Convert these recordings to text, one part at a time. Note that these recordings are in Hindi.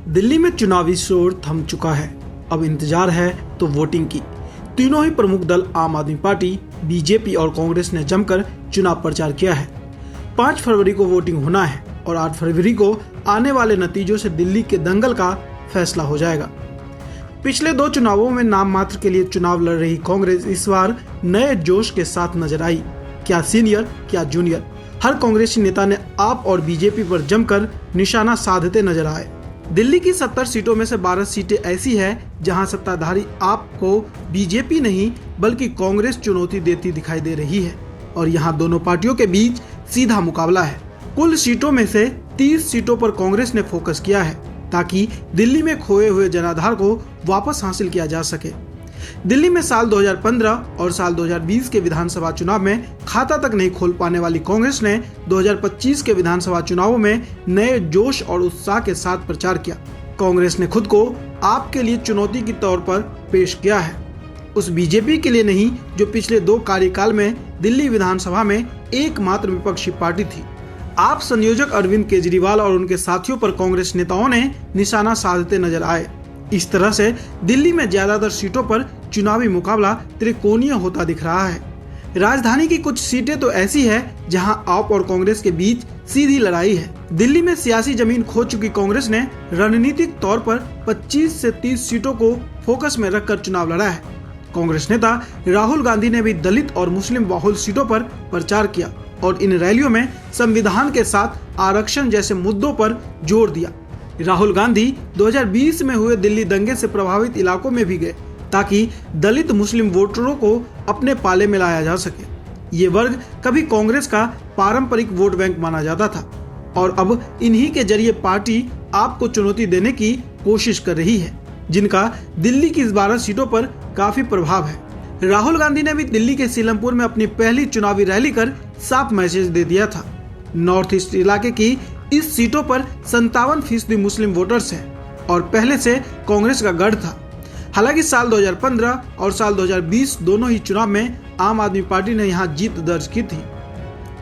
दिल्ली में चुनावी शोर थम चुका है। अब इंतजार है तो वोटिंग की। तीनों ही प्रमुख दल आम आदमी पार्टी, बीजेपी और कांग्रेस ने जमकर चुनाव प्रचार किया है। 5 फरवरी को वोटिंग होना है और 8 फरवरी को आने वाले नतीजों से दिल्ली के दंगल का फैसला हो जाएगा। पिछले 2 चुनावों में नाम मात्र के लिए चुनाव लड़ रही कांग्रेस इस बार नए जोश के साथ नजर आई। क्या सीनियर, क्या जूनियर, हर कांग्रेसी नेता ने आप और बीजेपी पर जमकर निशाना साधते नजर आए। दिल्ली की 70 सीटों में से 12 सीटें ऐसी है जहां सत्ताधारी आप को बीजेपी नहीं बल्कि कांग्रेस चुनौती देती दिखाई दे रही है और यहां दोनों पार्टियों के बीच सीधा मुकाबला है। कुल सीटों में से 30 सीटों पर कांग्रेस ने फोकस किया है ताकि दिल्ली में खोए हुए जनाधार को वापस हासिल किया जा सके। दिल्ली में साल 2015 और साल 2020 के विधानसभा चुनाव में खाता तक नहीं खोल पाने वाली कांग्रेस ने 2025 के विधानसभा चुनावों में नए जोश और उत्साह के साथ प्रचार किया। कांग्रेस ने खुद को आपके लिए चुनौती के तौर पर पेश किया है, उस बीजेपी के लिए नहीं जो पिछले 2 कार्यकाल में दिल्ली विधानसभा में एकमात्र विपक्षी पार्टी थी। आप संयोजक अरविंद केजरीवाल और उनके साथियों पर कांग्रेस नेताओं ने निशाना साधते नजर आए। इस तरह से दिल्ली में ज्यादातर सीटों पर चुनावी मुकाबला त्रिकोणीय होता दिख रहा है। राजधानी की कुछ सीटें तो ऐसी है जहां आप और कांग्रेस के बीच सीधी लड़ाई है। दिल्ली में सियासी जमीन खो चुकी कांग्रेस ने रणनीतिक तौर पर 25 से 30 सीटों को फोकस में रखकर चुनाव लड़ा है। कांग्रेस नेता राहुल गांधी ने भी दलित और मुस्लिम बहुल सीटों पर प्रचार किया और इन रैलियों में संविधान के साथ आरक्षण जैसे मुद्दों पर जोर दिया। राहुल गांधी 2020 में हुए दिल्ली दंगे से प्रभावित इलाकों में भी गए ताकि दलित मुस्लिम वोटरों को अपने पाले में लाया जा सके। ये वर्ग कभी कांग्रेस का पारंपरिक वोट बैंक माना जाता था और अब इन्हीं के जरिए पार्टी आपको चुनौती देने की कोशिश कर रही है, जिनका दिल्ली की इस 12 सीटों पर काफी प्रभाव है। राहुल गांधी ने भी दिल्ली के सीलमपुर में अपनी पहली चुनावी रैली कर साफ मैसेज दे दिया था। नॉर्थ ईस्ट इलाके की इस सीटों पर 57% मुस्लिम वोटर्स हैं और पहले से कांग्रेस का गढ़ था। हालांकि साल 2015 और साल 2020 दोनों ही चुनाव में आम आदमी पार्टी ने यहां जीत दर्ज की थी।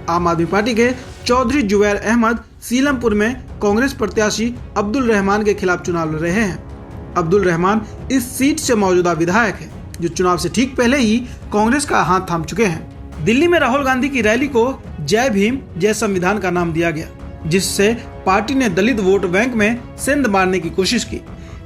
आम आदमी पार्टी के चौधरी जुबैर अहमद सीलमपुर में कांग्रेस प्रत्याशी अब्दुल रहमान के खिलाफ चुनाव लड़ रहे हैं। अब्दुल रहमान इस सीट से मौजूदा विधायक है जो चुनाव से ठीक पहले ही कांग्रेस का हाथ थाम चुके हैं। दिल्ली में राहुल गांधी की रैली को जय भीम जय संविधान का नाम दिया गया, जिससे पार्टी ने दलित वोट बैंक में सेंध मारने की कोशिश की।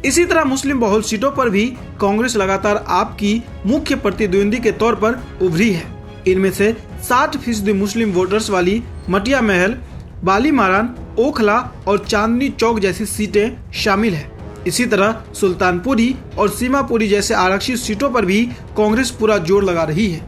इसी तरह मुस्लिम बहुल सीटों पर भी कांग्रेस लगातार आपकी मुख्य प्रतिद्वंदी के तौर पर उभरी है। इनमें से 60% मुस्लिम वोटर्स वाली मटिया महल, बालीमारान, ओखला और चांदनी चौक जैसी सीटें शामिल है। इसी तरह सुल्तानपुरी और सीमापुरी जैसे आरक्षित सीटों पर भी कांग्रेस पूरा जोर लगा रही है।